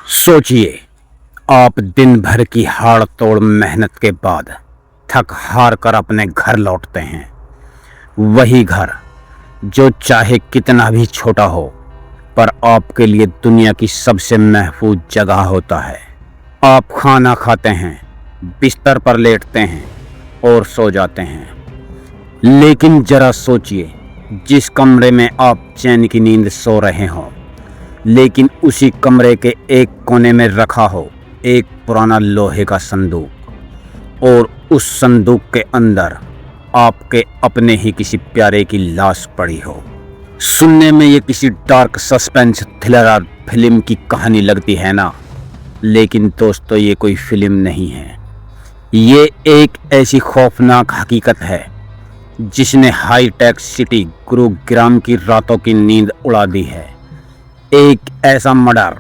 सोचिए, आप दिन भर की हाड़ तोड़ मेहनत के बाद थक हार कर अपने घर लौटते हैं। वही घर जो चाहे कितना भी छोटा हो, पर आपके लिए दुनिया की सबसे महफूज जगह होता है। आप खाना खाते हैं, बिस्तर पर लेटते हैं और सो जाते हैं। लेकिन जरा सोचिए, जिस कमरे में आप चैन की नींद सो रहे हों, लेकिन उसी कमरे के एक कोने में रखा हो एक पुराना लोहे का संदूक, और उस संदूक के अंदर आपके अपने ही किसी प्यारे की लाश पड़ी हो। सुनने में ये किसी डार्क सस्पेंस थ्रिलर फिल्म की कहानी लगती है ना, लेकिन दोस्तों ये कोई फिल्म नहीं है। ये एक ऐसी खौफनाक हकीकत है जिसने हाईटेक सिटी गुरुग्राम की रातों की नींद उड़ा दी है। एक ऐसा मर्डर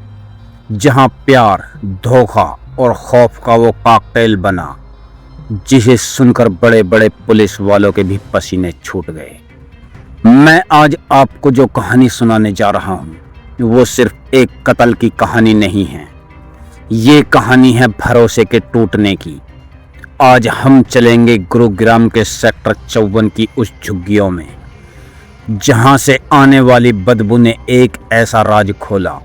जहां प्यार, धोखा और खौफ का वो कॉकटेल बना, जिसे सुनकर बड़े बड़े पुलिस वालों के भी पसीने छूट गए। मैं आज आपको जो कहानी सुनाने जा रहा हूं, वो सिर्फ एक कत्ल की कहानी नहीं है। ये कहानी है भरोसे के टूटने की। आज हम चलेंगे गुरुग्राम के सेक्टर 54 की उस झुग्गियों में, जहां से आने वाली बदबू ने एक ऐसा राज खोला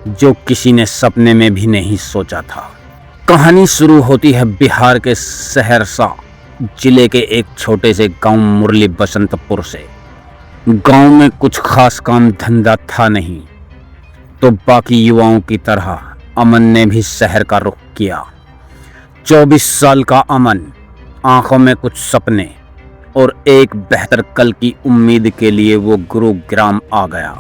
जो किसी ने सपने में भी नहीं सोचा था। कहानी शुरू होती है बिहार के सहरसा जिले के एक छोटे से गांव मुरली बसंतपुर से। गांव में कुछ खास काम धंधा था नहीं, तो बाकी युवाओं की तरह अमन ने भी शहर का रुख किया। 24 साल का अमन, आंखों में कुछ सपने और एक बेहतर कल की उम्मीद के लिए वो गुरुग्राम आ गया।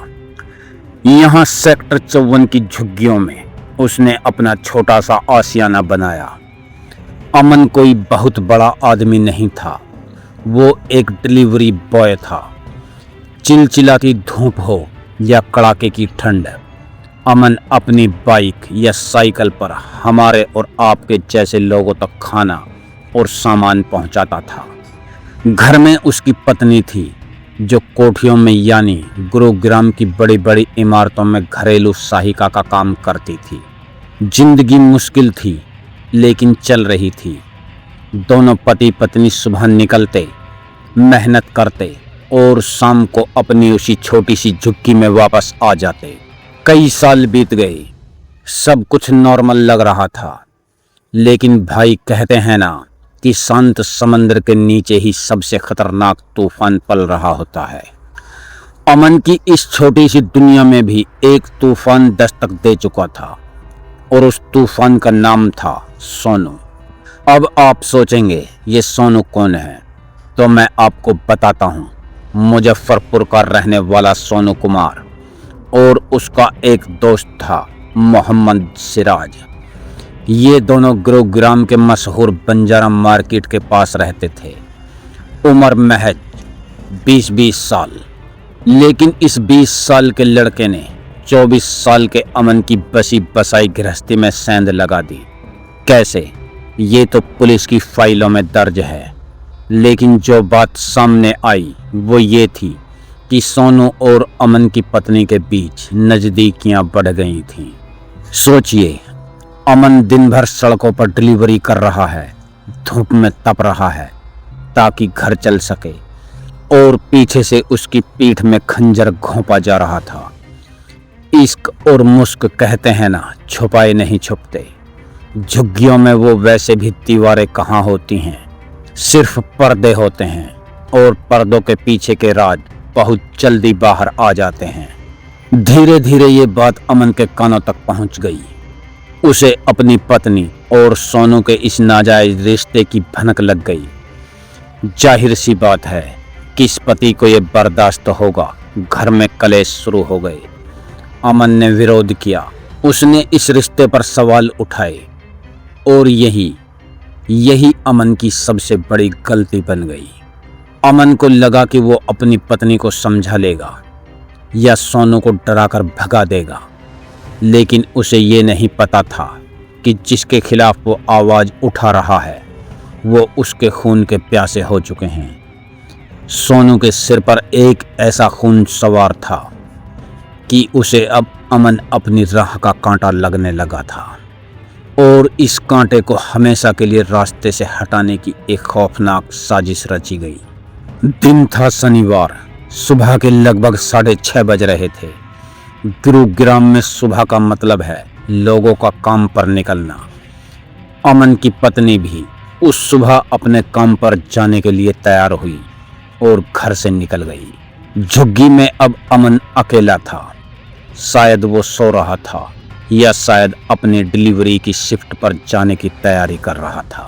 यहाँ सेक्टर 54 की झुग्गियों में उसने अपना छोटा सा आशियाना बनाया। अमन कोई बहुत बड़ा आदमी नहीं था, वो एक डिलीवरी बॉय था। चिलचिलाती धूप हो या कड़ाके की ठंड, अमन अपनी बाइक या साइकिल पर हमारे और आपके जैसे लोगों तक खाना और सामान पहुंचाता था। घर में उसकी पत्नी थी जो कोठियों में यानी गुरुग्राम की बड़ी बड़ी इमारतों में घरेलू सहायिका का काम करती थी। जिंदगी मुश्किल थी लेकिन चल रही थी। दोनों पति पत्नी सुबह निकलते, मेहनत करते और शाम को अपनी उसी छोटी सी झुग्गी में वापस आ जाते। कई साल बीत गए, सब कुछ नॉर्मल लग रहा था, लेकिन भाई कहते हैं ना कि शांत समंदर के नीचे ही सबसे खतरनाक तूफान पल रहा होता है। अमन की इस छोटी सी दुनिया में भी एक तूफान दस्तक दे चुका था, और उस तूफान का नाम था सोनू। अब आप सोचेंगे ये सोनू कौन है, तो मैं आपको बताता हूँ। मुजफ्फरपुर का रहने वाला सोनू कुमार और उसका एक दोस्त था मोहम्मद सिराज। ये दोनों गुरुग्राम के मशहूर बंजारा मार्केट के पास रहते थे। उम्र महज 20-20 साल, लेकिन इस 20 साल के लड़के ने 24 साल के अमन की बसी बसाई गृहस्थी में सेंध लगा दी। कैसे, ये तो पुलिस की फाइलों में दर्ज है, लेकिन जो बात सामने आई वो ये थी कि सोनू और अमन की पत्नी के बीच नज़दीकियां बढ़ गई थीं। सोचिए, अमन दिन भर सड़कों पर डिलीवरी कर रहा है, धूप में तप रहा है ताकि घर चल सके, और पीछे से उसकी पीठ में खंजर घोंपा जा रहा था। इश्क और मुश्क कहते हैं ना, छुपाए नहीं छुपते। झुग्गियों में वो वैसे भी दीवारें कहाँ होती हैं, सिर्फ पर्दे होते हैं, और पर्दों के पीछे के राज बहुत जल्दी बाहर आ जाते हैं। धीरे धीरे ये बात अमन के कानों तक पहुंच गई। उसे अपनी पत्नी और सोनू के इस नाजायज रिश्ते की भनक लग गई। जाहिर सी बात है, किस पति को ये बर्दाश्त होगा। घर में कलेश शुरू हो गए। अमन ने विरोध किया, उसने इस रिश्ते पर सवाल उठाए, और यही अमन की सबसे बड़ी गलती बन गई। अमन को लगा कि वो अपनी पत्नी को समझा लेगा या सोनू को डराकर भगा देगा, लेकिन उसे ये नहीं पता था कि जिसके खिलाफ वो आवाज़ उठा रहा है वो उसके खून के प्यासे हो चुके हैं। सोनू के सिर पर एक ऐसा खून सवार था कि उसे अब अमन अपनी राह का कांटा लगने लगा था और इस कांटे को हमेशा के लिए रास्ते से हटाने की एक खौफनाक साजिश रची गई। दिन था शनिवार। सुबह के लगभग 6:30 बज रहे थे। गुरुग्राम में सुबह का मतलब है लोगों का काम पर निकलना। अमन की पत्नी भी उस सुबह अपने काम पर जाने के लिए तैयार हुई और घर से निकल गई। झुग्गी में अब अमन अकेला था। शायद वो सो रहा था या शायद अपनी डिलीवरी की शिफ्ट पर जाने की तैयारी कर रहा था।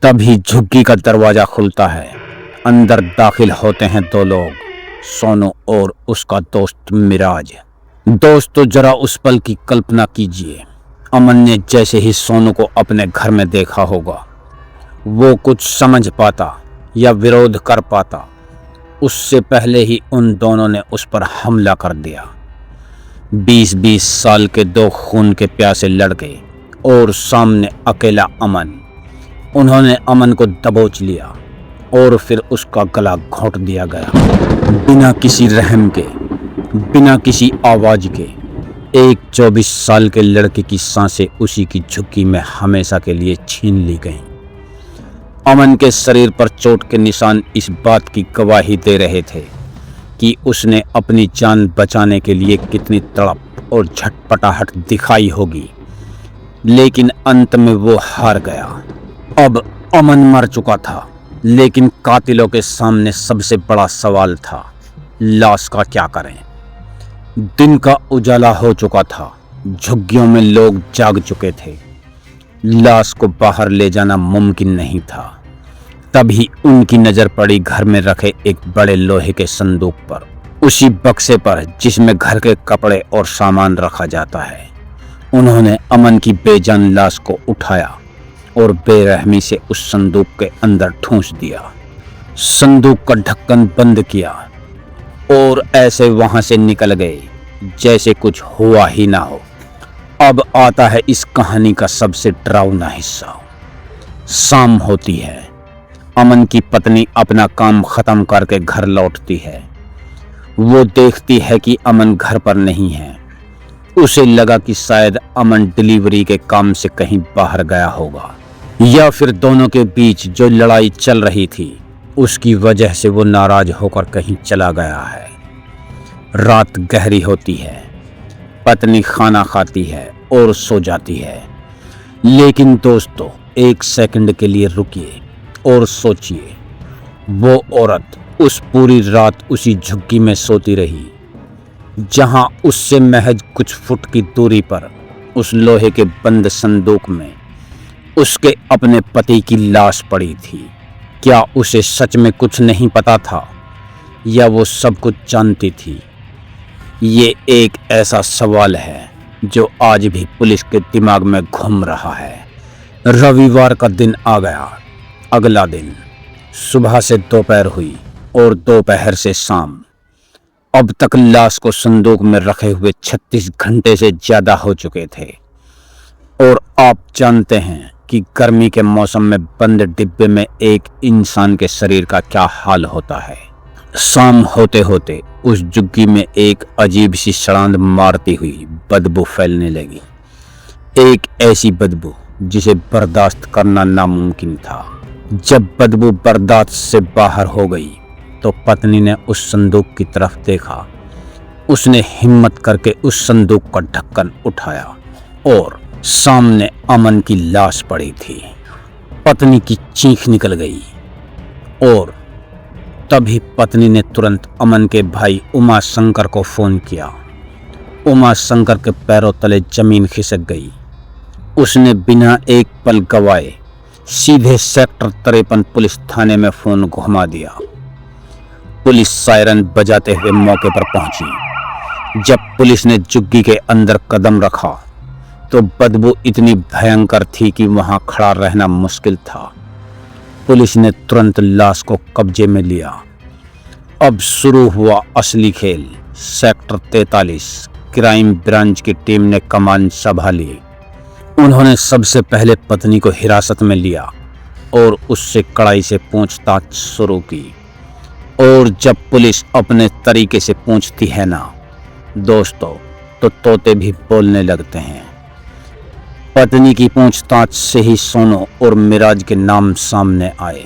तभी झुग्गी का दरवाजा खुलता है। अंदर दाखिल होते हैं दो लोग, सोनू और उसका दोस्त मिराज। दोस्तों, जरा उस पल की कल्पना कीजिए। अमन ने जैसे ही सोनू को अपने घर में देखा होगा, वो कुछ समझ पाता या विरोध कर पाता, उससे पहले ही उन दोनों ने उस पर हमला कर दिया। 20-20 साल के दो खून के प्यासे लड़के और सामने अकेला अमन। उन्होंने अमन को दबोच लिया और फिर उसका गला घोंट दिया गया। बिना किसी रहम के, बिना किसी आवाज के एक 24 साल के लड़के की सांसें उसी की झुग्गी में हमेशा के लिए छीन ली गईं। अमन के शरीर पर चोट के निशान इस बात की गवाही दे रहे थे कि उसने अपनी जान बचाने के लिए कितनी तड़प और झटपटाहट दिखाई होगी, लेकिन अंत में वो हार गया। अब अमन मर चुका था, लेकिन कातिलों के सामने सबसे बड़ा सवाल था, लाश का क्या करें। दिन का उजाला हो चुका था। झुग्गियों में लोग जाग चुके थे। लाश को बाहर ले जाना मुमकिन नहीं था। तभी उनकी नजर पड़ी घर में रखे एक बड़े लोहे के संदूक पर, उसी बक्से पर जिसमें घर के कपड़े और सामान रखा जाता है। उन्होंने अमन की बेजान लाश को उठाया और बेरहमी से उस संदूक के अंदर ठूंस दिया। संदूक का ढक्कन बंद किया और ऐसे वहां से निकल गए जैसे कुछ हुआ ही ना हो। अब आता है इस कहानी का सबसे डरावना हिस्सा। शाम होती है। अमन की पत्नी अपना काम खत्म करके घर लौटती है। वो देखती है कि अमन घर पर नहीं है। उसे लगा कि शायद अमन डिलीवरी के काम से कहीं बाहर गया होगा, या फिर दोनों के बीच जो लड़ाई चल रही थी उसकी वजह से वो नाराज होकर कहीं चला गया है। रात गहरी होती है। पत्नी खाना खाती है और सो जाती है। लेकिन दोस्तों, एक सेकंड के लिए रुकिए और सोचिए, वो औरत उस पूरी रात उसी झुग्गी में सोती रही जहां उससे महज कुछ फुट की दूरी पर उस लोहे के बंद संदूक में उसके अपने पति की लाश पड़ी थी। क्या उसे सच में कुछ नहीं पता था या वो सब कुछ जानती थी? ये एक ऐसा सवाल है जो आज भी पुलिस के दिमाग में घूम रहा है। रविवार का दिन आ गया। अगला दिन सुबह से दोपहर हुई और दोपहर से शाम। अब तक लाश को संदूक में रखे हुए 36 घंटे से ज्यादा हो चुके थे। और आप जानते हैं कि गर्मी के मौसम में बंद डिब्बे में एक इंसान के शरीर का क्या हाल होता है। शाम होते होते उस झुग्गी में एक अजीब सी सड़ांध मारती हुई बदबू फैलने लगी। एक ऐसी बदबू जिसे बर्दाश्त करना नामुमकिन था। जब बदबू बर्दाश्त से बाहर हो गई तो पत्नी ने उस संदूक की तरफ देखा। उसने हिम्मत करके उस संदूक का ढक्कन उठाया और सामने अमन की लाश पड़ी थी। पत्नी की चीख निकल गई और तभी पत्नी ने तुरंत अमन के भाई उमा शंकर को फोन किया। उमा शंकर के पैरों तले जमीन खिसक गई। उसने बिना एक पल गवाए सीधे सेक्टर 53 पुलिस थाने में फोन घुमा दिया। पुलिस सायरन बजाते हुए मौके पर पहुंची। जब पुलिस ने झुग्गी के अंदर कदम रखा तो बदबू इतनी भयंकर थी कि वहां खड़ा रहना मुश्किल था। पुलिस ने तुरंत लाश को कब्जे में लिया। अब शुरू हुआ असली खेल। सेक्टर 43 क्राइम ब्रांच की टीम ने कमान संभाली। उन्होंने सबसे पहले पत्नी को हिरासत में लिया और उससे कड़ाई से पूछताछ शुरू की। और जब पुलिस अपने तरीके से पूछती है ना, दोस्तों, तो तोते भी बोलने लगते हैं। पत्नी की पूछताछ से ही सोनू और मिराज के नाम सामने आए।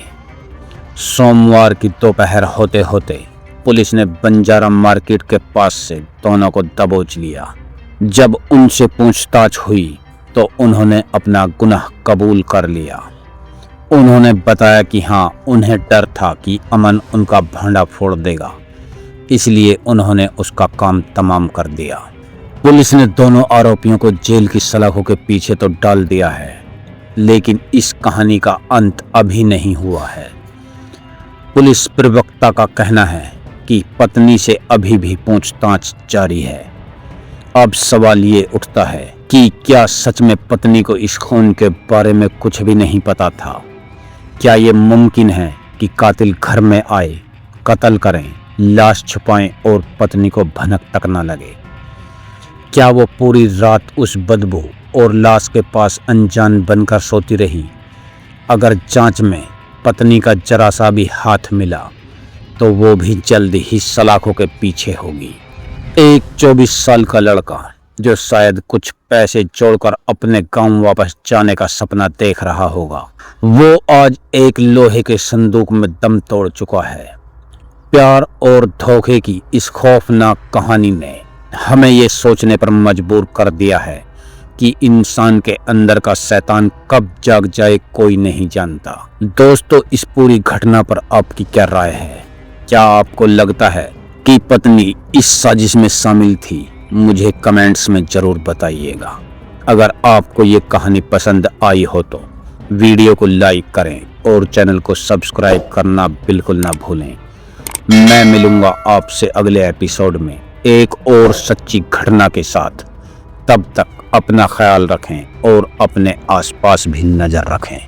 सोमवार की दोपहर होते होते पुलिस ने बंजारा मार्केट के पास से दोनों को दबोच लिया। जब उनसे पूछताछ हुई तो उन्होंने अपना गुनाह कबूल कर लिया। उन्होंने बताया कि हाँ, उन्हें डर था कि अमन उनका भांडा फोड़ देगा, इसलिए उन्होंने उसका काम तमाम कर दिया। पुलिस ने दोनों आरोपियों को जेल की सलाखों के पीछे तो डाल दिया है, लेकिन इस कहानी का अंत अभी नहीं हुआ है। पुलिस प्रवक्ता का कहना है कि पत्नी से अभी भी पूछताछ जारी है। अब सवाल ये उठता है कि क्या सच में पत्नी को इस खून के बारे में कुछ भी नहीं पता था? क्या ये मुमकिन है कि कातिल घर में आए, कत्ल करें, लाश छुपाएं और पत्नी को भनक तक न लगे? क्या वो पूरी रात उस बदबू और लाश के पास अनजान बनकर सोती रही? अगर जांच में पत्नी का जरा सा भी हाथ मिला तो वो भी जल्द ही सलाखों के पीछे होगी। एक 24 साल का लड़का जो शायद कुछ पैसे जोड़कर अपने गांव वापस जाने का सपना देख रहा होगा, वो आज एक लोहे के संदूक में दम तोड़ चुका है। प्यार और धोखे की इस खौफनाक कहानी ने हमें ये सोचने पर मजबूर कर दिया है कि इंसान के अंदर का शैतान कब जाग जाए कोई नहीं जानता। दोस्तों, इस पूरी घटना पर आपकी क्या राय है? क्या आपको लगता है कि पत्नी इस साजिश में शामिल थी? मुझे कमेंट्स में जरूर बताइएगा। अगर आपको ये कहानी पसंद आई हो तो वीडियो को लाइक करें और चैनल को सब्सक्राइब करना बिल्कुल ना भूलें। मैं मिलूंगा आपसे अगले एपिसोड में एक और सच्ची घटना के साथ। तब तक अपना ख्याल रखें और अपने आसपास भी नजर रखें।